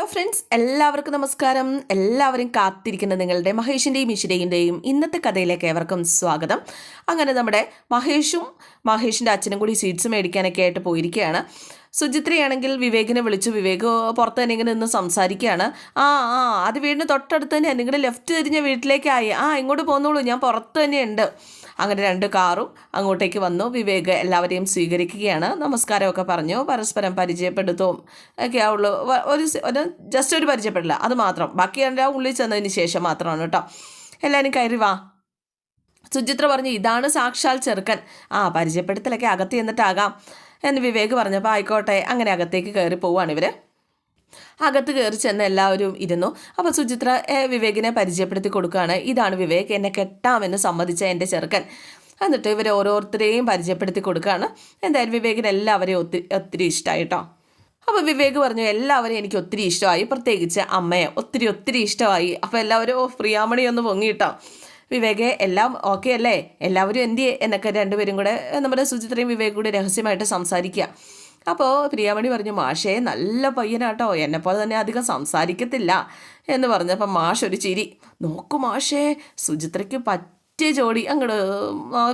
Hello friends, എല്ലാവർക്കും നമസ്കാരം. എല്ലാവരും കാത്തിരിക്കുന്ന നിങ്ങളുടെ മഹേഷിൻ്റെയും ഇഷിതയുടെയും ഇന്നത്തെ കഥയിലേക്ക് ഏവർക്കും സ്വാഗതം. അങ്ങനെ നമ്മുടെ മഹേഷിൻ്റെ അച്ഛനും കൂടി സ്വീറ്റ്സ് മേടിക്കാനൊക്കെ ആയിട്ട് പോയിരിക്കുകയാണ്. സുചിത്രയാണെങ്കിൽ വിവേകിനെ വിളിച്ചു. വിവേക് പുറത്ത് തന്നെ ഇങ്ങനെ നിന്ന് സംസാരിക്കുകയാണ്. ആ ആ അത് വീടിന് തൊട്ടടുത്ത് തന്നെ നിങ്ങളുടെ ലെഫ്റ്റ് തിരിഞ്ഞ വീട്ടിലേക്കായി. ഇങ്ങോട്ട് പോന്നോളൂ, ഞാൻ പുറത്ത് തന്നെയുണ്ട്. അങ്ങനെ 2 കാറും അങ്ങോട്ടേക്ക് വന്നു. വിവേക് എല്ലാവരെയും സ്വീകരിക്കുകയാണ്. നമസ്കാരമൊക്കെ പറഞ്ഞു. പരസ്പരം പരിചയപ്പെടുത്തും ഒക്കെ ആവുള്ളൂ. ജസ്റ്റ് ഒരു പരിചയപ്പെടില്ല, അത് മാത്രം. ബാക്കി എല്ലാം ഉള്ളിൽ ചെന്നതിന് ശേഷം മാത്രമാണ് കേട്ടോ. എല്ലാവരും കയറി വാ. സുചിത്ര പറഞ്ഞു, ഇതാണ് സാക്ഷാൽ ചെറുക്കൻ. പരിചയപ്പെടുത്തലൊക്കെ അകത്ത് ചെന്നിട്ടാകാം എന്ന് വിവേക് പറഞ്ഞപ്പോൾ ആയിക്കോട്ടെ. അങ്ങനെ അകത്തേക്ക് കയറി പോവുകയാണ് ഇവർ. അകത്ത് കയറി ചെന്ന് എല്ലാവരും ഇരുന്നു. അപ്പോൾ സുചിത്ര വിവേകിനെ പരിചയപ്പെടുത്തി കൊടുക്കുകയാണ്. ഇതാണ് വിവേക്, എന്നെ കെട്ടാമെന്ന് സമ്മതിച്ച എൻ്റെ ചെറുക്കൻ. എന്നിട്ട് ഇവർ ഓരോരുത്തരെയും പരിചയപ്പെടുത്തി കൊടുക്കുകയാണ്. എന്തായാലും വിവേകിന് എല്ലാവരെയും ഒത്തിരി ഇഷ്ടമായി കേട്ടോ. അപ്പോൾ വിവേക് പറഞ്ഞു, എല്ലാവരെയും എനിക്ക് ഒത്തിരി ഇഷ്ടമായി, പ്രത്യേകിച്ച് അമ്മയെ ഒത്തിരി ഇഷ്ടമായി. അപ്പോൾ എല്ലാവരും പ്രിയാമണി ഒന്ന് പൊങ്ങിയിട്ടോ. വിവേകെ എല്ലാം ഓക്കെ അല്ലേ, എല്ലാവരും എന്തിയെ എന്നൊക്കെ രണ്ടുപേരും കൂടെ നമ്മുടെ സുചിത്രയും വിവേക് കൂടെ രഹസ്യമായിട്ട് സംസാരിക്കുക. അപ്പോൾ പ്രിയാമണി പറഞ്ഞു, മാഷേ നല്ല പയ്യനാട്ടോ, എന്നെപ്പോലെ തന്നെ അധികം സംസാരിക്കത്തില്ല എന്ന് പറഞ്ഞപ്പോൾ മാഷ് ഒരു ചിരി. നോക്കൂ മാഷേ, സുചിത്രയ്ക്ക് പറ്റിയ ജോഡി അങ്ങോട്ട്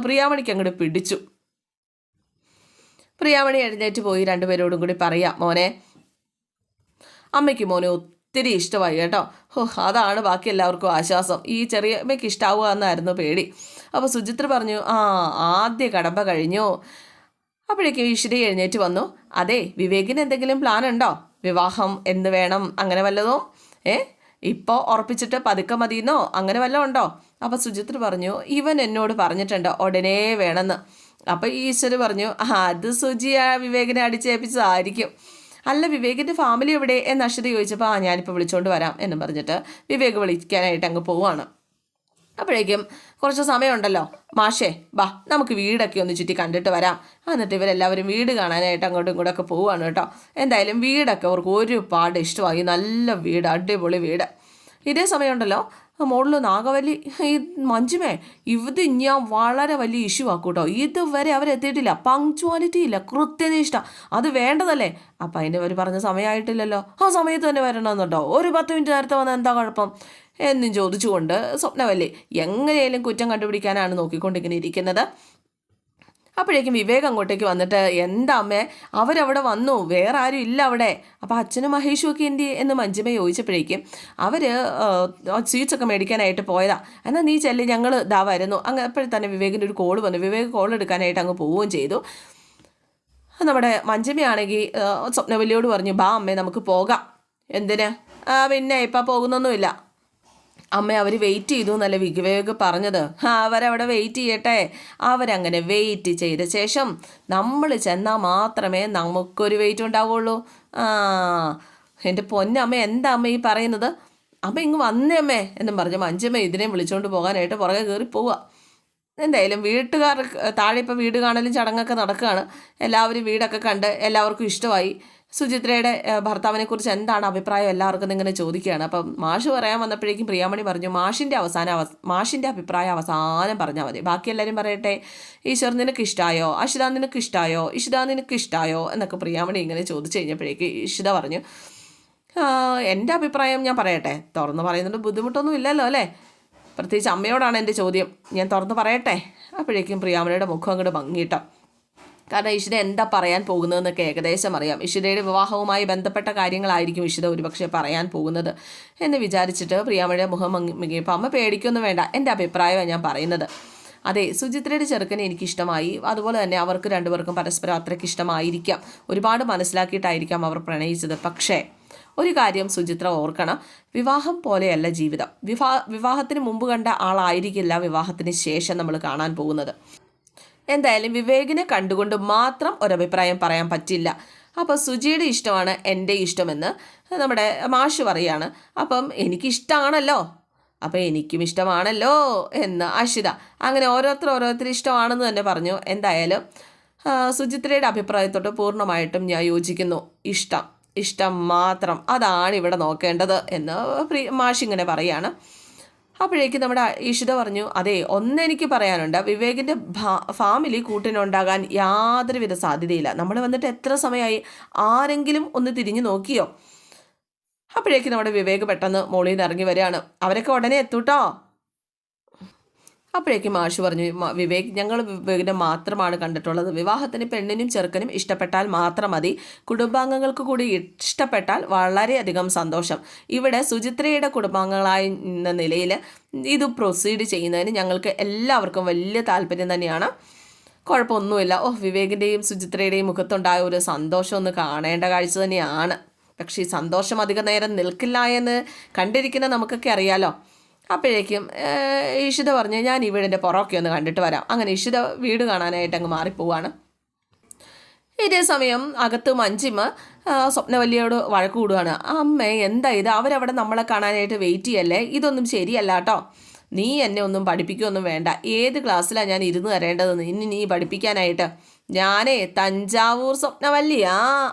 പ്രിയാമണിക്ക് അങ്ങോട്ട് പിടിച്ചു. പ്രിയാമണി എഴുന്നേറ്റ് പോയി രണ്ടുപേരോടും കൂടി പറയാം, മോനെ അമ്മയ്ക്ക് മോനെ ഒത്തിരി ഇഷ്ടമായി കേട്ടോ. അതാണ് ബാക്കി എല്ലാവർക്കും ആശ്വാസം. ഈ ചെറിയ അമ്മയ്ക്ക് ഇഷ്ടാവുക എന്നായിരുന്നു പേടി. അപ്പോൾ സുചിത്ര പറഞ്ഞു, ആദ്യ കടമ്പ കഴിഞ്ഞു. അപ്പോഴേക്കും ഈശ്വരി എഴുന്നേറ്റ് വന്നു. അതെ, വിവേകിന് എന്തെങ്കിലും പ്ലാൻ ഉണ്ടോ? വിവാഹം എന്ന് വേണം അങ്ങനെ വല്ലതും? ഇപ്പോൾ ഉറപ്പിച്ചിട്ട് പതുക്കെ മതിയെന്നോ അങ്ങനെ വല്ലതും ഉണ്ടോ? അപ്പോൾ സുചിത്ര പറഞ്ഞു, ഇവൻ എന്നോട് പറഞ്ഞിട്ടുണ്ട് ഉടനെ വേണമെന്ന്. അപ്പോൾ ഈശ്വര് പറഞ്ഞു, അത് സുജിയാ വിവേകിനെ അടിച്ചേൽപ്പിച്ചതായിരിക്കും. അല്ല, വിവേകിൻ്റെ ഫാമിലി എവിടെ എന്ന് അശ്വതി ചോദിച്ചപ്പോൾ ഞാനിപ്പോൾ വിളിച്ചുകൊണ്ട് വരാം എന്ന് പറഞ്ഞിട്ട് വിവേക് വിളിക്കാനായിട്ട് അങ്ങ് പോവുകയാണ്. അപ്പോഴേക്കും കുറച്ച് സമയമുണ്ടല്ലോ, മാഷേ ബാ നമുക്ക് വീടൊക്കെ ഒന്ന് ചുറ്റി കണ്ടിട്ട് വരാം. എന്നിട്ട് ഇവരെല്ലാവരും വീട് കാണാനായിട്ട് അങ്ങോട്ടും ഇങ്ങോട്ടും ഒക്കെ പോവുകയാണ് കേട്ടോ. എന്തായാലും വീടൊക്കെ അവർക്ക് ഒരുപാട് ഇഷ്ടമായി. നല്ല വീട്, അടിപൊളി വീട്. ഇതേ സമയമുണ്ടല്ലോ മുകളിൽ നാഗവല്ലി ഈ മഞ്ജുമേ ഇത് ഞാൻ വളരെ വലിയ ഇഷ്യൂ ആക്കൂട്ടോ. ഇതുവരെ അവരെത്തിയിട്ടില്ല, പങ്ക്ച്വാലിറ്റി ഇല്ല, കൃത്യനിഷ്ഠ. അത് വേണ്ടതല്ലേ? അപ്പം അതിൻ്റെ അവർ പറഞ്ഞ സമയമായിട്ടില്ലല്ലോ. സമയത്ത് തന്നെ വരണമെന്നുണ്ടോ? ഒരു 10 മിനിറ്റ് നേരത്തെ വന്നാൽ എന്താ കുഴപ്പം എന്നും ചോദിച്ചുകൊണ്ട് സ്വപ്നവല്ലി എങ്ങനെയാലും കുറ്റം കണ്ടുപിടിക്കാനാണ് നോക്കിക്കൊണ്ടിങ്ങനെ ഇരിക്കുന്നത്. അപ്പോഴേക്കും വിവേക് അങ്ങോട്ടേക്ക് വന്നിട്ട്, എന്താ അമ്മേ അവരവിടെ വന്നു, വേറെ ആരും ഇല്ല അവിടെ. അപ്പോൾ അച്ഛനും മഹേഷും ഒക്കെ എന്തി എന്ന് മഞ്ജുമ ചോദിച്ചപ്പോഴേക്കും അവർ സ്വീറ്റ്സൊക്കെ മേടിക്കാനായിട്ട് പോയതാ. എന്നാൽ നീ ചെല്ലി, ഞങ്ങൾ ഇതാ വരുന്നു. അങ്ങ് അപ്പോഴും തന്നെ വിവേകിൻ്റെ ഒരു കോൾ വന്നു. വിവേക് കോൾ എടുക്കാനായിട്ട് അങ്ങ് പോവുകയും ചെയ്തു. നമ്മുടെ മഞ്ജുമയാണെങ്കിൽ സ്വപ്നവല്ലിയോട് പറഞ്ഞു, ബാ അമ്മേ നമുക്ക് പോകാം. എന്തിന്? പിന്നെ ഇപ്പം പോകുന്നൊന്നുമില്ല അമ്മ, അവർ വെയിറ്റ് ചെയ്തു എന്നല്ല വിവേക് പറഞ്ഞത്. അവരവിടെ വെയിറ്റ് ചെയ്യട്ടെ. അവരങ്ങനെ വെയിറ്റ് ചെയ്ത ശേഷം നമ്മൾ ചെന്നാൽ മാത്രമേ നമുക്കൊരു വെയിറ്റ് ഉണ്ടാവുള്ളൂ. എൻ്റെ പൊന്നമ്മ, എന്താ അമ്മ ഈ പറയുന്നത്? അമ്മ ഇങ്ങ് വന്നേ അമ്മേ എന്നും പറഞ്ഞു മഞ്ജുമ്മ ഇതിനെ വിളിച്ചുകൊണ്ട് പോകാനായിട്ട് പുറകെ കയറി പോവുക. എന്തായാലും വീട്ടുകാർ താഴെ ഇപ്പോൾ വീട് കാണലും ചടങ്ങൊക്കെ നടക്കുകയാണ്. എല്ലാവരും വീടൊക്കെ കണ്ട് എല്ലാവർക്കും ഇഷ്ടമായി. സുചിത്രയുടെ ഭർത്താവിനെക്കുറിച്ച് എന്താണ് അഭിപ്രായം എല്ലാവർക്കും ഇങ്ങനെ ചോദിക്കുകയാണ്. അപ്പം മാഷ് പറയാൻ വന്നപ്പോഴേക്കും പ്രിയാമണി പറഞ്ഞു, മാഷിൻ്റെ അഭിപ്രായം അവസാനം പറഞ്ഞാൽ മതി, ബാക്കി എല്ലാവരും പറയട്ടെ. ഈശ്വർ നിനക്ക് ഇഷ്ടമായോ? അഷിത നിനക്ക് ഇഷ്ടമായോ? ഇഷിത നിനക്ക് ഇഷ്ടമായോ എന്നൊക്കെ പ്രിയാമണി ഇങ്ങനെ ചോദിച്ചു കഴിഞ്ഞപ്പോഴേക്ക് ഇഷിത പറഞ്ഞു, എൻ്റെ അഭിപ്രായം ഞാൻ പറയട്ടെ. തുറന്ന് പറയുന്നുണ്ട്, ബുദ്ധിമുട്ടൊന്നും ഇല്ലല്ലോ അല്ലേ? പ്രത്യേകിച്ച് അമ്മയോടാണ് എൻ്റെ ചോദ്യം, ഞാൻ തുറന്ന് പറയട്ടെ. അപ്പോഴേക്കും പ്രിയാമണിയുടെ മുഖം അങ്ങോട്ട് ഭംഗിട്ടോ. കാരണം ഇഷിത എന്താ പറയാൻ പോകുന്നതെന്നൊക്കെ ഏകദേശം അറിയാം. ഇഷിതയുടെ വിവാഹവുമായി ബന്ധപ്പെട്ട കാര്യങ്ങളായിരിക്കും ഇഷിത ഒരുപക്ഷെ പറയാൻ പോകുന്നത് എന്ന് വിചാരിച്ചിട്ട് പ്രിയാമണിയുടെ മുഖം മങ്ങിയപ്പോൾ, അമ്മ പേടിക്കൊന്നും വേണ്ട, എൻ്റെ അഭിപ്രായമാണ് ഞാൻ പറയുന്നത്. അതെ, സുചിത്രയുടെ ചെറുക്കനെ എനിക്കിഷ്ടമായി. അതുപോലെ തന്നെ അവർക്ക് രണ്ടുപേർക്കും പരസ്പരം അത്രയ്ക്ക് ഇഷ്ടമായിരിക്കാം. ഒരുപാട് മനസ്സിലാക്കിയിട്ടായിരിക്കാം അവർ പ്രണയിച്ചത്. പക്ഷേ ഒരു കാര്യം സുചിത്ര ഓർക്കണം, വിവാഹം പോലെയല്ല ജീവിതം. വിവാഹത്തിന് മുമ്പ് കണ്ട ആളായിരിക്കില്ല വിവാഹത്തിന് ശേഷം നമ്മൾ കാണാൻ പോകുന്നത്. എന്തായാലും വിവേകിനെ കണ്ടുകൊണ്ട് മാത്രം ഒരഭിപ്രായം പറയാൻ പറ്റില്ല. അപ്പോൾ സുജിയുടെ ഇഷ്ടമാണ് എൻ്റെ ഇഷ്ടമെന്ന് നമ്മുടെ മാഷ് പറയാണ്. അപ്പം എനിക്കിഷ്ടമാണല്ലോ, അപ്പം എനിക്കും ഇഷ്ടമാണല്ലോ എന്ന് അഷിത. അങ്ങനെ ഓരോരുത്തർ ഇഷ്ടമാണെന്ന് തന്നെ പറഞ്ഞു. എന്തായാലും സുചിത്രയുടെ അഭിപ്രായത്തോട്ട് പൂർണ്ണമായിട്ടും ഞാൻ യോജിക്കുന്നു. ഇഷ്ടം മാത്രം, അതാണ് ഇവിടെ നോക്കേണ്ടത് എന്ന് മാഷിങ്ങനെ പറയാണ്. അപ്പോഴേക്കും നമ്മുടെ ഈഷിത പറഞ്ഞു, അതെ ഒന്നെനിക്ക് പറയാനുണ്ട്, വിവേകിൻ്റെ ഫാമിലി കൂട്ടിനുണ്ടാകാൻ യാതൊരുവിധ സാധ്യതയില്ല. നമ്മൾ വന്നിട്ട് എത്ര സമയമായി? ആരെങ്കിലും ഒന്ന് തിരിഞ്ഞു നോക്കിയോ? അപ്പോഴേക്കും നമ്മുടെ വിവേക് പെട്ടെന്ന് മോളിൽ നിന്ന് ഇറങ്ങി വരികയാണ്. അവരൊക്കെ ഉടനെ എത്തൂട്ടോ. അപ്പോഴേക്കും മാഷ് പറഞ്ഞു, വിവേക്, ഞങ്ങൾ വിവേകിനെ മാത്രമാണ് കണ്ടിട്ടുള്ളത്. വിവാഹത്തിന് പെണ്ണിനും ചെറുക്കനും ഇഷ്ടപ്പെട്ടാൽ മാത്രം മതി. കുടുംബാംഗങ്ങൾക്ക് കൂടി ഇഷ്ടപ്പെട്ടാൽ വളരെയധികം സന്തോഷം. ഇവിടെ സുചിത്രയുടെ കുടുംബാംഗങ്ങളായ നിലയിൽ ഇത് പ്രൊസീഡ് ചെയ്യുന്നതിന് ഞങ്ങൾക്ക് എല്ലാവർക്കും വലിയ താല്പര്യം തന്നെയാണ്. കുഴപ്പമൊന്നുമില്ല. വിവേകിൻ്റെയും സുചിത്രയുടെയും മുഖത്തുണ്ടായ ഒരു സന്തോഷം ഒന്ന് കാണേണ്ട കാഴ്ച തന്നെയാണ്. പക്ഷേ ഈ സന്തോഷം അധികം നേരം നിൽക്കില്ല എന്ന് കണ്ടിരിക്കുന്ന നമുക്കൊക്കെ അറിയാലോ. അപ്പോഴേക്കും ഇഷിത പറഞ്ഞു, ഞാൻ ഈ വീടിൻ്റെ പുറമൊക്കെ ഒന്ന് കണ്ടിട്ട് വരാം. അങ്ങനെ ഇഷിത വീട് കാണാനായിട്ട് അങ്ങ് മാറിപ്പോവാണ്. ഇതേ സമയം അകത്ത് മഞ്ജിമ സ്വപ്നവല്ലിയോട് വഴക്ക് കൂടുകയാണ്. അമ്മേ, എന്താ ഇത്? അവരവിടെ നമ്മളെ കാണാനായിട്ട് വെയിറ്റ് ചെയ്യല്ലേ? ഇതൊന്നും ശരിയല്ല കേട്ടോ. നീ എന്നെ ഒന്നും പഠിപ്പിക്കുകയൊന്നും വേണ്ട. ഏത് ക്ലാസ്സിലാണ് ഞാൻ ഇരുന്ന് തരേണ്ടത് നീ പഠിപ്പിക്കാനായിട്ട്? ഞാനേ തഞ്ചാവൂർ സ്വപ്നവല്ലിയാ.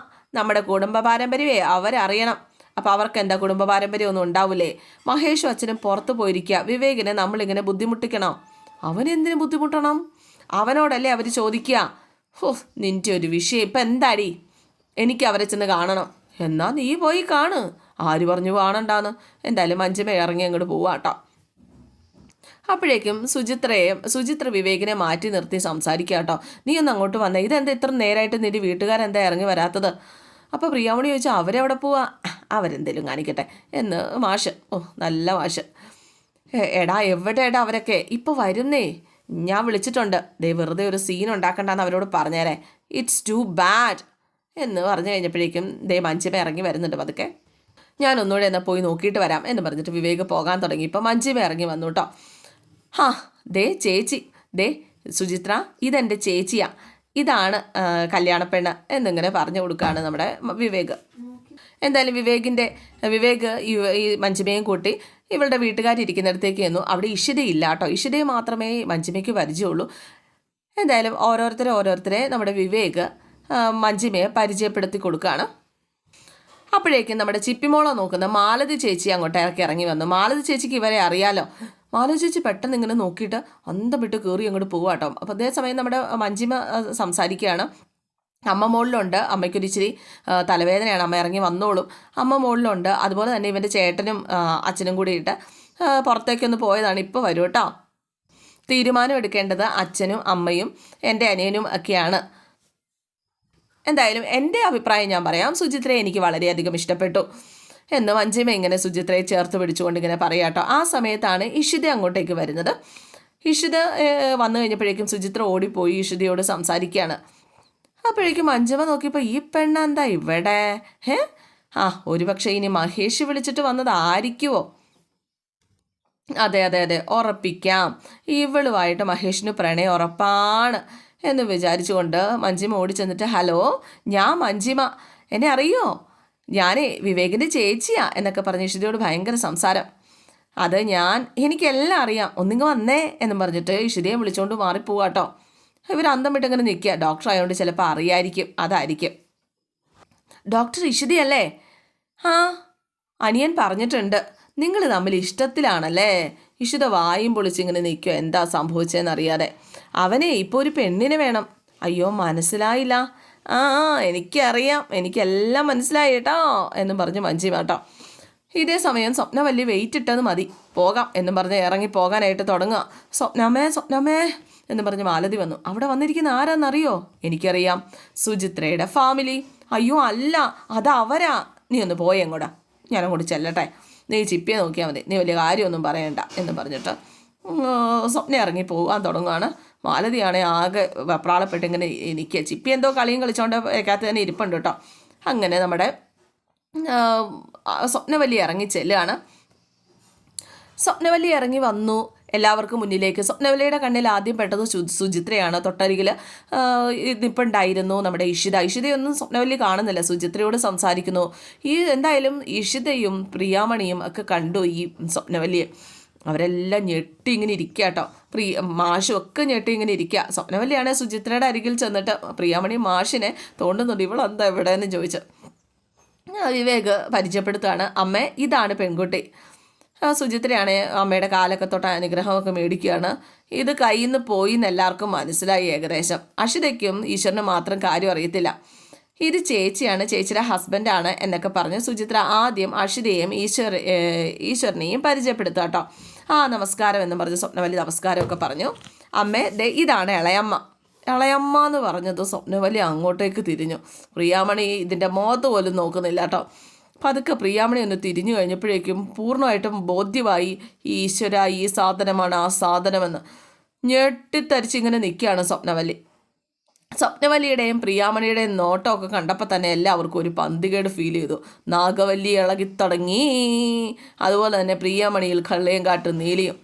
നമ്മുടെ കുടുംബ പാരമ്പര്യമേ അവരറിയണം. അപ്പോൾ അവർക്ക് എന്താ കുടുംബ പാരമ്പര്യമൊന്നും ഉണ്ടാവില്ലേ? മഹേഷും അച്ഛനും പുറത്ത് പോയിരിക്കുക. വിവേകിനെ നമ്മളിങ്ങനെ ബുദ്ധിമുട്ടിക്കണം. അവനെന്തിനു ബുദ്ധിമുട്ടണം? അവനോടല്ലേ അവർ ചോദിക്കുക. നിൻ്റെ ഒരു വിഷയം ഇപ്പം എന്താടി? എനിക്ക് അവരെ ചെന്ന് കാണണം. എന്നാൽ നീ പോയി കാണ്. ആര് പറഞ്ഞു കാണണ്ടാന്ന്? എന്തായാലും മഞ്ജിമ ഇറങ്ങി അങ്ങോട്ട് പോവാട്ടോ. അപ്പോഴേക്കും സുചിത്ര വിവേകിനെ മാറ്റി നിർത്തി സംസാരിക്കുക കേട്ടോ. നീ ഒന്ന് അങ്ങോട്ട് വന്നേ. ഇതെന്താ ഇത്ര നേരമായിട്ട് നിൻ്റെ വീട്ടുകാരെന്താ ഇറങ്ങി വരാത്തത്? അപ്പോൾ പ്രിയാമണി ചോദിച്ചാൽ അവരെവിടെ പോവാ? അവരെന്തേലും കാണിക്കട്ടെ എന്ന് മാഷ്. നല്ല മാഷ്. എടാ എവിടെയാടാ അവരൊക്കെ? ഇപ്പോൾ വരുന്നേ. ഞാൻ വിളിച്ചിട്ടുണ്ട്. വെറുതെ ഒരു സീൻ ഉണ്ടാക്കണ്ടെന്ന് അവരോട് പറഞ്ഞേരെ. ഇറ്റ്സ് ടു ബാഡ് എന്ന് പറഞ്ഞു കഴിഞ്ഞപ്പോഴേക്കും മഞ്ജിമ ഇറങ്ങി വരുന്നുണ്ട് പതുക്കെ. ഞാനൊന്നുകൂടെ എന്നാൽ പോയി നോക്കിയിട്ട് വരാം എന്ന് പറഞ്ഞിട്ട് വിവേക് പോകാൻ തുടങ്ങി. ഇപ്പം മഞ്ജിമ ഇറങ്ങി വന്നു കേട്ടോ. ചേച്ചി, സുചിത്ര, ഇതെൻ്റെ ചേച്ചിയാ. ഇതാണ് കല്യാണപ്പെണ്ണ് എന്നിങ്ങനെ പറഞ്ഞു കൊടുക്കുകയാണ് നമ്മുടെ വിവേക്. എന്തായാലും വിവേക് ഈ മഞ്ജിമയും കൂട്ടി ഇവളുടെ വീട്ടുകാരിരിക്കുന്നിടത്തേക്ക് ചെന്നു. അവിടെ ഇഷിതയില്ല കേട്ടോ. ഇഷിതയെ മാത്രമേ മഞ്ജിമയ്ക്ക് പരിചയമുള്ളൂ. എന്തായാലും ഓരോരുത്തരെ നമ്മുടെ വിവേക് മഞ്ജിമയെ പരിചയപ്പെടുത്തി കൊടുക്കുകയാണ്. അപ്പോഴേക്കും നമ്മുടെ ചിപ്പിമോളെ നോക്കുന്ന മാലതി ചേച്ചി അങ്ങോട്ടേക്ക് ഇറങ്ങി വന്നു. മാലതി ചേച്ചിക്ക് ഇവരെ അറിയാലോ. മാലതി ചേച്ചി പെട്ടെന്ന് ഇങ്ങനെ നോക്കിയിട്ട് അന്തം വിട്ട് കയറി അങ്ങോട്ട് പോവാട്ടോ. അപ്പോൾ അതേസമയം നമ്മുടെ മഞ്ജിമ സംസാരിക്കുകയാണ്. അമ്മ മുകളിലുണ്ട്. അമ്മയ്ക്കൊരിച്ചിരി തലവേദനയാണ്. അമ്മ ഇറങ്ങി വന്നോളും. അമ്മ മുകളിലുണ്ട്. അതുപോലെ തന്നെ ഇവൻ്റെ ചേട്ടനും അച്ഛനും കൂടിയിട്ട് പുറത്തേക്കൊന്ന് പോയതാണ്. ഇപ്പോൾ വരും കേട്ടോ. തീരുമാനം എടുക്കേണ്ടത് അച്ഛനും അമ്മയും എൻ്റെ അനിയനും ഒക്കെയാണ്. എന്തായാലും എൻ്റെ അഭിപ്രായം ഞാൻ പറയാം. സുചിത്രയെ എനിക്ക് വളരെയധികം ഇഷ്ടപ്പെട്ടു എന്ന് മഞ്ജിമ ഇങ്ങനെ സുചിത്രയെ ചേർത്ത് പിടിച്ചുകൊണ്ട് ഇങ്ങനെ പറയാട്ടോ. ആ സമയത്താണ് ഇഷിത അങ്ങോട്ടേക്ക് വരുന്നത്. ഇഷിത വന്നു കഴിഞ്ഞപ്പോഴേക്കും സുചിത്ര ഓടിപ്പോയി ഇഷിതയോട് സംസാരിക്കുകയാണ്. അപ്പോഴേക്കും മഞ്ജിമ നോക്കിയപ്പോൾ ഈ പെണ്ണെന്താ ഇവിടെ? ഒരുപക്ഷെ ഇനി മഹേഷ് വിളിച്ചിട്ട് വന്നതായിരിക്കുമോ? അതെ, ഉറപ്പിക്കാം. ഇവളുമായിട്ട് മഹേഷിന് പ്രണയം ഉറപ്പാണ് എന്ന് വിചാരിച്ചുകൊണ്ട് മഞ്ജിമ ഓടി ചെന്നിട്ട്, ഹലോ, ഞാൻ മഞ്ജിമ, എന്നെ അറിയോ? ഞാനേ വിവേകിൻ്റെ ചേച്ചിയാ എന്നൊക്കെ പറഞ്ഞ് ഇഷിതയോട് ഭയങ്കര സംസാരം. അത് എനിക്കെല്ലാം അറിയാം, ഒന്നിങ്ങ് വന്നേ എന്നും പറഞ്ഞിട്ട് ഇഷിതയെ വിളിച്ചുകൊണ്ട് മാറിപ്പോവാട്ടോ. ഇവർ അന്തം വിട്ടിങ്ങനെ നിൽക്കുക. ഡോക്ടർ ആയതുകൊണ്ട് ചിലപ്പോൾ അറിയായിരിക്കും, അതായിരിക്കും. ഡോക്ടർ ഇഷിതയല്ലേ? അനിയൻ പറഞ്ഞിട്ടുണ്ട് നിങ്ങൾ തമ്മിൽ ഇഷ്ടത്തിലാണല്ലേ. ഇഷിത വായും പൊളിച്ചിങ്ങനെ നിൽക്കുക. എന്താ സംഭവിച്ചതെന്നറിയാതെ. അവനെ ഇപ്പോൾ ഒരു പെണ്ണിനെ വേണം. അയ്യോ, മനസ്സിലായില്ല. എനിക്കറിയാം, എനിക്കെല്ലാം മനസ്സിലായി കേട്ടോ എന്നും പറഞ്ഞ് മഞ്ജിമ കേട്ടോ. ഇതേ സമയം സ്വപ്നവല്ലി വെയിറ്റ് ഇട്ടത് മതി, പോകാം എന്നും പറഞ്ഞ് ഇറങ്ങി പോകാനായിട്ട് തുടങ്ങുക. സ്വപ്നമേ എന്ന് പറഞ്ഞ് മാലതി വന്നു. അവിടെ വന്നിരിക്കുന്ന ആരാന്നറിയോ? എനിക്കറിയാം, സുചിത്രയുടെ ഫാമിലി. അയ്യോ അല്ല, അതവരാ. നീ ഒന്ന് പോയി എങ്ങോട്ടാ, ഞാനങ്ങോട്ട് ചെല്ലട്ടെ. നീ ചിപ്പിയെ നോക്കിയാൽ മതി, നീ വലിയ കാര്യമൊന്നും പറയണ്ട എന്ന് പറഞ്ഞിട്ട് സ്വപ്ന ഇറങ്ങി പോകാൻ തുടങ്ങുകയാണ്. മാലതിയാണെ ആകെ വെപ്രാളപ്പെട്ട് ഇങ്ങനെ എനിക്ക് ചിപ്പി എന്തോ കളിയും കളിച്ചോണ്ട് ഏക്കാത്ത തന്നെ ഇരിപ്പുണ്ട് കേട്ടോ. അങ്ങനെ നമ്മുടെ സ്വപ്നവല്ലി ഇറങ്ങി ചെല്ലുകയാണ്. സ്വപ്നവല്ലി ഇറങ്ങി വന്നു എല്ലാവർക്കും മുന്നിലേക്ക്. സ്വപ്നവല്ലിയുടെ കണ്ണിൽ ആദ്യം പെട്ടത് സുചിത്രയാണ്. തൊട്ടരികിൽ നിപ്പുണ്ടായിരുന്നു നമ്മുടെ ഇഷിതയൊന്നും സ്വപ്നവല്ലി കാണുന്നില്ല, സുചിത്രയോട് സംസാരിക്കുന്നു. എന്തായാലും ഇഷിതയും പ്രിയാമണിയും ഒക്കെ കണ്ടു ഈ സ്വപ്നവല്ലിയെ. അവരെല്ലാം ഞെട്ടി ഇങ്ങനെ ഇരിക്കുക കേട്ടോ. മാഷും ഒക്കെ ഞെട്ടി ഇങ്ങനെ ഇരിക്കുക. സ്വപ്നവല്ലിയാണ് സുചിത്രയുടെ അരികിൽ ചെന്നിട്ട് പ്രിയാമണി മാഷിനെ തോണ്ടുന്നുണ്ട്. ഇവളെന്താ ഇവിടെ എന്ന് ചോദിച്ചു. വിവേക് പരിചയപ്പെടുത്തുകയാണ്. അമ്മേ, ഇതാണ് പെൺകുട്ടി. സുചിത്രയാണ്. അമ്മയുടെ കാലൊക്കെ തൊട്ട് അനുഗ്രഹമൊക്കെ മേടിക്കുകയാണ്. ഇത് കയ്യിൽ നിന്ന് പോയി എന്ന് എല്ലാവർക്കും മനസ്സിലായി ഏകദേശം. അഷിതയ്ക്കും ഈശ്വരന് മാത്രം കാര്യം അറിയത്തില്ല. ഇത് ചേച്ചിയാണ്, ചേച്ചിയുടെ ഹസ്ബൻഡാണ് എന്നൊക്കെ പറഞ്ഞ് സുചിത്ര ആദ്യം അക്ഷിതയെയും ഈശ്വരനെയും പരിചയപ്പെടുത്തുക കേട്ടോ. നമസ്കാരം എന്ന് പറഞ്ഞ് സ്വപ്നവല്ലി നമസ്കാരമൊക്കെ പറഞ്ഞു. അമ്മേ ഇതാണ് ഇളയമ്മ എന്ന് പറഞ്ഞത് സ്വപ്നവല്ലി അങ്ങോട്ടേക്ക് തിരിഞ്ഞു. പ്രിയാമണി ഇതിൻ്റെ മുഖത്ത് പോലും നോക്കുന്നില്ല കേട്ടോ. പതുക്കെ പ്രിയാമണി ഒന്ന് തിരിഞ്ഞു കഴിഞ്ഞപ്പോഴേക്കും പൂർണ്ണമായിട്ടും ബോധ്യമായി ഈശ്വര ഈ സാധനമാണ് ആ സാധനമെന്ന്. ഞെട്ടിത്തരിച്ചിങ്ങനെ നിൽക്കുകയാണ് സ്വപ്നവല്ലിയുടെയും പ്രിയാമണിയുടെയും നോട്ടമൊക്കെ കണ്ടപ്പോൾ തന്നെ എല്ലാവർക്കും ഒരു പന്തികേട് ഫീൽ ചെയ്തു. നാഗവല്ലി ഇളകിത്തുടങ്ങി. അതുപോലെ തന്നെ പ്രിയാമണിയിൽ കള്ളയും കാട്ടും നീലിയും.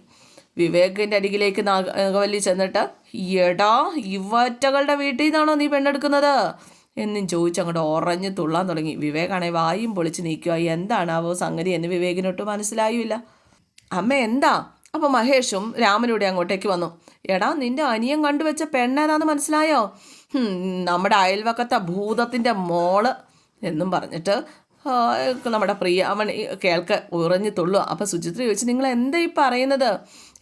വിവേകിൻ്റെ അരികിലേക്ക് നാഗവല്ലി ചെന്നിട്ട് എടാ ഇവറ്റകളുടെ വീട്ടിൽ നിന്നാണോ നീ പെണ്ണെടുക്കുന്നത് എന്നും ചോദിച്ച് അങ്ങോട്ട് ഉറഞ്ഞു തുള്ളാൻ തുടങ്ങി. വിവേകാണെ വായും പൊളിച്ച് നീക്കുക. എന്താണാവോ സംഗതി എന്ന് വിവേകിനൊട്ട് മനസ്സിലായില്ല. അമ്മ എന്താ? അപ്പോൾ മഹേഷും രാമനൂടെ അങ്ങോട്ടേക്ക് വന്നു. എടാ നിൻ്റെ അനിയൻ കണ്ടുവച്ച പെണ്ണേതാന്ന് മനസ്സിലായോ? നമ്മുടെ അയൽവക്കത്തെ ഭൂതത്തിൻ്റെ മോള് എന്നും പറഞ്ഞിട്ട് നമ്മുടെ പ്രിയാമണി ഉറഞ്ഞു തുള്ളുക. അപ്പോൾ സുചിത്ര ചോദിച്ചു, നിങ്ങൾ എന്താ ഈ പറയുന്നത്?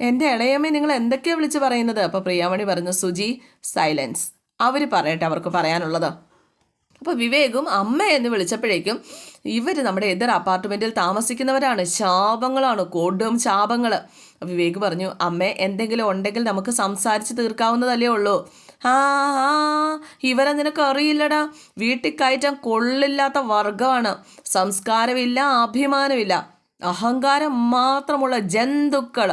എൻ്റെ ഇളയമ്മ നിങ്ങൾ എന്തൊക്കെയാണ് വിളിച്ച് പറയുന്നത്? അപ്പോൾ പ്രിയാമണി പറഞ്ഞു, സുജി സൈലൻസ്, അവർ പറയട്ടെ അവർക്ക് പറയാനുള്ളത്. അപ്പോൾ വിവേകും അമ്മ എന്ന് വിളിച്ചപ്പോഴേക്കും ഇവർ നമ്മുടെ എതിർ അപ്പാർട്ട്മെൻറ്റിൽ താമസിക്കുന്നവരാണ്. ശാപങ്ങളാണ്, കൊടും ശാപങ്ങൾ. വിവേക് പറഞ്ഞു, അമ്മേ എന്തെങ്കിലും ഉണ്ടെങ്കിൽ നമുക്ക് സംസാരിച്ച് തീർക്കാവുന്നതല്ലേ ഉള്ളൂ. ഇവരെ നിനക്ക് അറിയില്ലടാ, വീട്ടിൽ കയറ്റാൻ കൊള്ളില്ലാത്ത വർഗമാണ്. സംസ്കാരമില്ല, അഭിമാനമില്ല, അഹങ്കാരം മാത്രമുള്ള ജന്തുക്കൾ.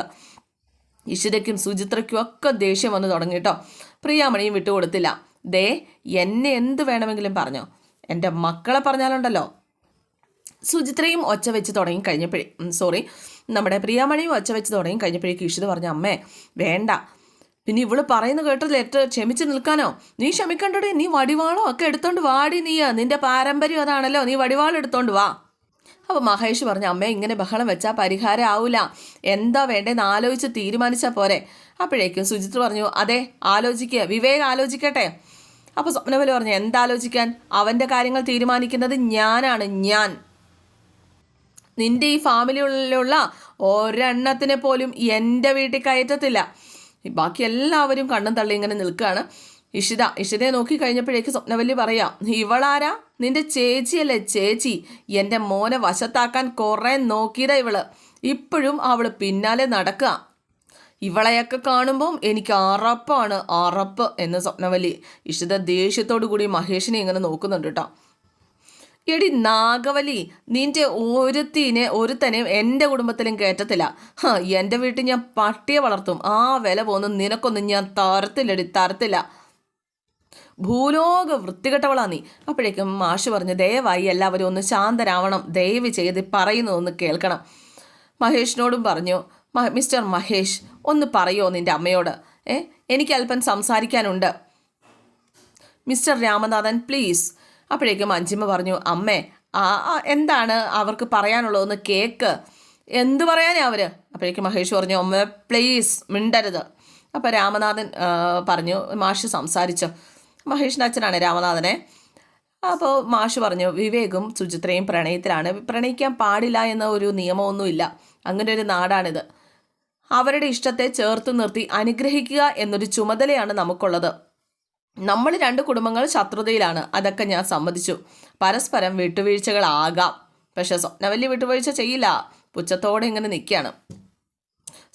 ഇഷിതയ്ക്കും സുചിത്രയ്ക്കും ഒക്കെ ദേഷ്യം വന്ന് തുടങ്ങിട്ടോ. പ്രിയാമണിയും വിട്ടുകൊടുത്തില്ല. എന്നെ എന്ത് വേണമെങ്കിലും പറഞ്ഞോ, എൻ്റെ മക്കളെ പറഞ്ഞാലുണ്ടല്ലോ. സുചിത്രയും ഒച്ച വെച്ച് തുടങ്ങി നമ്മുടെ പ്രിയാമണിയും ഒച്ച വെച്ച് തുടങ്ങി കഴിഞ്ഞപ്പോഴേക്കും ഇഷിത പറഞ്ഞു, അമ്മേ വേണ്ട, പിന്നെ ഇവള് പറയുന്നത് കേട്ടതിൽ ക്ഷമിച്ച് നിൽക്കാനോ? നീ ക്ഷമിക്കണ്ടേ, നീ വടിവാളോ ഒക്കെ എടുത്തോണ്ട് വാടി, നിന്റെ പാരമ്പര്യം അതാണല്ലോ, നീ വടിവാളം എടുത്തോണ്ട് വാ. അപ്പോൾ മഹേഷ് പറഞ്ഞു, അമ്മേ ഇങ്ങനെ ബഹളം വെച്ചാൽ പരിഹാരം ആവില്ല, എന്താ വേണ്ടേന്ന് ആലോചിച്ച് തീരുമാനിച്ചാൽ പോരെ. അപ്പോഴേക്കും സുചിത്ര പറഞ്ഞു, അതെ ആലോചിക്കുക, വിവേക് ആലോചിക്കട്ടെ. അപ്പോൾ സ്വപ്നവല്ലി പറഞ്ഞു, എന്താലോചിക്കാൻ? അവൻ്റെ കാര്യങ്ങൾ തീരുമാനിക്കുന്നത് ഞാനാണ്. നിന്റെ ഈ ഫാമിലിയിലുള്ള ഒരെണ്ണത്തിനെ പോലും എൻ്റെ വീട്ടിൽ കയറ്റത്തില്ല. ബാക്കി എല്ലാവരും കണ്ണും തള്ളി ഇങ്ങനെ നിൽക്കുകയാണ്. ഇഷിതയെ നോക്കി കഴിഞ്ഞപ്പോഴേക്ക് സ്വപ്നവല്ലി പറയാം, ഇവളാരാ? നിന്റെ ചേച്ചിയല്ലേ ചേച്ചി. എൻ്റെ മോനെ വശത്താക്കാൻ കുറേ നോക്കിയതാ ഇവള്. ഇപ്പോഴും അവള് പിന്നാലെ നടക്കുക. ഇവളെയൊക്കെ കാണുമ്പം എനിക്ക് അറപ്പ് എന്ന് സ്വപ്നവല്ലി. ഇഷിത ദേഷ്യത്തോടു കൂടി മഹേഷിനെ ഇങ്ങനെ നോക്കുന്നുണ്ട് കേട്ടോ. എടി നാഗവല്ലി, നിന്റെ ഒരുത്തനെയും എൻ്റെ കുടുംബത്തിലും കയറ്റത്തില്ല. എൻ്റെ വീട്ടിൽ ഞാൻ പട്ടിയെ വളർത്തും. ആ വില പോന്നും നിനക്കൊന്നും ഞാൻ തരത്തില്ല. ഭൂലോക വൃത്തികെട്ടവളാ നീ. അപ്പോഴേക്കും മാഷ് പറഞ്ഞു, ദയവായി എല്ലാവരും ഒന്ന് ശാന്തരാവണം, ദയവ് ചെയ്ത് പറയുന്നതൊന്ന് കേൾക്കണം. മഹേഷിനോടും പറഞ്ഞു, മിസ്റ്റർ മഹേഷ് ഒന്ന് പറയോ നിൻ്റെ അമ്മയോട്, എനിക്ക് അല്പം സംസാരിക്കാനുണ്ട്. Mister Ramanathan please. അപ്പോഴേക്കും അഞ്ചിമ്മ പറഞ്ഞു, അമ്മേ എന്താണ് അവർക്ക് പറയാനുള്ളതെന്ന് കേക്ക്. എന്തു പറയാനാ അവർ? അപ്പോഴേക്കും മഹേഷ് പറഞ്ഞു, അമ്മ പ്ലീസ് മിണ്ടരുത്. അപ്പോൾ രാമനാഥൻ പറഞ്ഞു, മാഷ് സംസാരിച്ചു. മഹേഷിൻ്റെ അച്ഛനാണ് രാമനാഥനെ. അപ്പോൾ മാഷ് പറഞ്ഞു, വിവേകും സുചിത്രയും പ്രണയത്തിലാണ്, പ്രണയിക്കാൻ പാടില്ല എന്ന ഒരു നിയമമൊന്നുമില്ല, അങ്ങനെ ഒരു നാടാണിത്. അവരുടെ ഇഷ്ടത്തെ ചേർത്ത് നിർത്തി അനുഗ്രഹിക്കുക എന്നൊരു ചുമതലയാണ് നമുക്കുള്ളത്. നമ്മൾ രണ്ട് കുടുംബങ്ങൾ ശത്രുതയിലാണ്, അതൊക്കെ ഞാൻ സമ്മതിച്ചു. പരസ്പരം വിട്ടുവീഴ്ചകളാകാം, പക്ഷെ സ്വപ്നവല്ലി വിട്ടുവീഴ്ച ചെയ്യില്ല. പുച്ഛത്തോടെ ഇങ്ങനെ നിൽക്കുകയാണ്.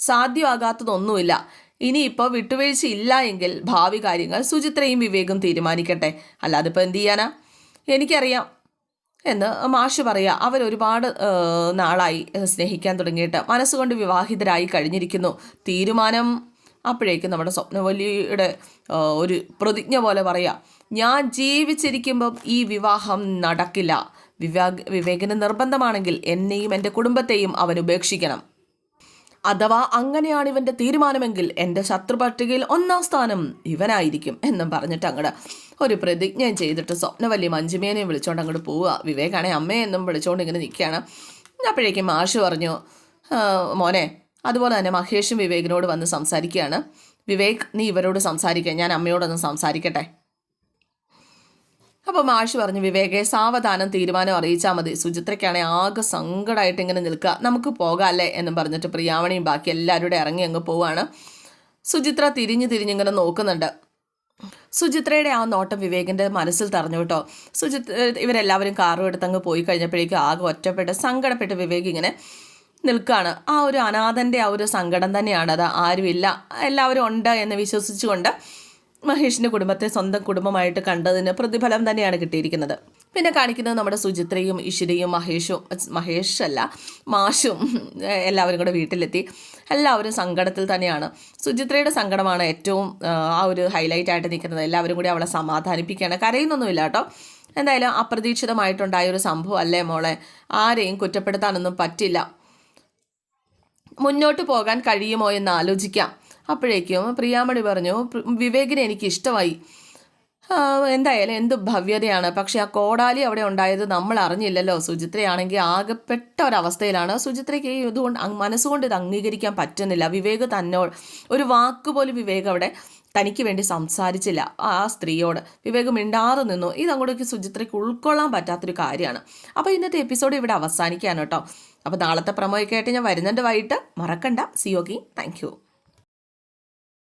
സാധ്യമാകാത്തതൊന്നുമില്ല. ഇനിയിപ്പോൾ വിട്ടുവീഴ്ച ഇല്ല എങ്കിൽ ഭാവി കാര്യങ്ങൾ സുചിത്രയും വിവേകും തീരുമാനിക്കട്ടെ, അല്ലാതെ ഇപ്പോൾ എന്ത് ചെയ്യാനാ? എനിക്കറിയാം എന്ന് മാഷ് പറയുക. അവരൊരുപാട് നാളായി സ്നേഹിക്കാൻ തുടങ്ങിയിട്ട്, മനസ്സുകൊണ്ട് വിവാഹിതരായി കഴിഞ്ഞിരിക്കുന്നു. തീരുമാനം അപ്പോഴേക്കും നമ്മുടെ സ്വപ്നവല്ലിയുടെ ഒരു പ്രതിജ്ഞ പോലെ പറയാം, ഞാൻ ജീവിച്ചിരിക്കുമ്പം ഈ വിവാഹം നടക്കില്ല. വിവേകിന് നിർബന്ധമാണെങ്കിൽ എന്നെയും എൻ്റെ കുടുംബത്തെയും അവൻ ഉപേക്ഷിക്കണം. അഥവാ അങ്ങനെയാണ് ഇവൻ്റെ തീരുമാനമെങ്കിൽ എൻ്റെ ശത്രുപട്ടികയിൽ 1ാം സ്ഥാനം ഇവനായിരിക്കും എന്നും പറഞ്ഞിട്ട് അങ്ങോട്ട് ഒരു പ്രതിജ്ഞ ചെയ്തിട്ട് സ്വപ്നവല്ലി മഞ്ജുമേനെയും വിളിച്ചുകൊണ്ട് അങ്ങോട്ട് പോവുക. വിവേകാണെ അമ്മയെന്നും വിളിച്ചുകൊണ്ട് ഇങ്ങനെ നിൽക്കുകയാണ്. അപ്പോഴേക്കും മാഷ് പറഞ്ഞു, മോനെ. അതുപോലെ തന്നെ മഹേഷും വിവേകിനോട് വന്ന് സംസാരിക്കുകയാണ്. വിവേക് നീ ഇവരോട് സംസാരിക്കുക, ഞാൻ അമ്മയോടൊന്ന് സംസാരിക്കട്ടെ. അപ്പോൾ മാഷ് പറഞ്ഞു, വിവേകെ സാവധാനം തീരുമാനം അറിയിച്ചാൽ മതി. സുചിത്രയ്ക്കാണെ ആകെ സങ്കടമായിട്ട് ഇങ്ങനെ നിൽക്കുക, നമുക്ക് പോകാം അല്ലേ എന്നും പറഞ്ഞിട്ട് പ്രിയാമണിയും ബാക്കി എല്ലാവരുടെ ഇറങ്ങി അങ്ങ് പോവുകയാണ്. സുചിത്ര തിരിഞ്ഞിങ്ങനെ നോക്കുന്നുണ്ട്. സുചിത്രയുടെ ആ നോട്ടം വിവേകിൻ്റെ മനസ്സിൽ തറഞ്ഞു കേട്ടോ. ഇവരെല്ലാവരും കാറും എടുത്തങ്ങ് പോയി കഴിഞ്ഞപ്പോഴേക്കും ആകെ ഒറ്റപ്പെട്ട് സങ്കടപ്പെട്ട് വിവേക് ഇങ്ങനെ നിൽക്കുകയാണ്. ആ ഒരു അനാഥൻ്റെ ആ ഒരു സങ്കടം തന്നെയാണ് അത്. ആരുമില്ല, എല്ലാവരും ഉണ്ട് എന്ന് വിശ്വസിച്ചുകൊണ്ട് മഹേഷിൻ്റെ കുടുംബത്തെ സ്വന്തം കുടുംബമായിട്ട് കണ്ടതിന് പ്രതിഫലം തന്നെയാണ് കിട്ടിയിരിക്കുന്നത്. പിന്നെ കാണിക്കുന്നത് നമ്മുടെ സുചിത്രയും ഈശ്വരിയും മഹേഷല്ല മാഷും എല്ലാവരും കൂടെ വീട്ടിലെത്തി. എല്ലാവരും സങ്കടത്തിൽ തന്നെയാണ്. സുചിത്രയുടെ സങ്കടമാണ് ഏറ്റവും ആ ഒരു ഹൈലൈറ്റ് ആയിട്ട് നിൽക്കുന്നത്. എല്ലാവരും കൂടി അവളെ സമാധാനിപ്പിക്കുകയാണ്. കരയുന്നൊന്നുമില്ല കേട്ടോ. എന്തായാലും അപ്രതീക്ഷിതമായിട്ടുണ്ടായ ഒരു സംഭവം അല്ലേ മോളെ, ആരെയും കുറ്റപ്പെടുത്താനൊന്നും പറ്റില്ല. മുന്നോട്ട് പോകാൻ കഴിയുമോ എന്ന് ആലോചിക്കാം. അപ്പോഴേക്കും പ്രിയാമണി പറഞ്ഞു, വിവേകിനെ എനിക്ക് ഇഷ്ടമായി. എന്തായാലും എന്ത് ഭവ്യതയാണ്. പക്ഷെ ആ കോടാലി അവിടെ ഉണ്ടായത് നമ്മൾ അറിഞ്ഞില്ലല്ലോ. സുചിത്രയാണെങ്കിൽ ആകെപ്പെട്ട ഒരവസ്ഥയിലാണ്. സുചിത്രയ്ക്ക് ഇതുകൊണ്ട് മനസ്സുകൊണ്ട് ഇത് അംഗീകരിക്കാൻ പറ്റുന്നില്ല. വിവേക് തന്നോട് ഒരു വാക്കുപോലും വിവേക് അവിടെ തനിക്ക് വേണ്ടി സംസാരിച്ചില്ല. ആ സ്ത്രീയോട് വിവേക് മിണ്ടാതെ നിന്നു. ഇതങ്ങോട്ടേക്ക് സുചിത്രയ്ക്ക് ഉൾക്കൊള്ളാൻ പറ്റാത്തൊരു കാര്യമാണ്. അപ്പോൾ ഇന്നത്തെ എപ്പിസോഡ് ഇവിടെ അവസാനിക്കുകയാണ് കേട്ടോ. അപ്പോൾ നാളത്തെ പ്രമോയൊക്കെ ആയിട്ട് ഞാൻ വരുന്നുണ്ട് വൈകിട്ട്. മറക്കണ്ട. See you. Thank U.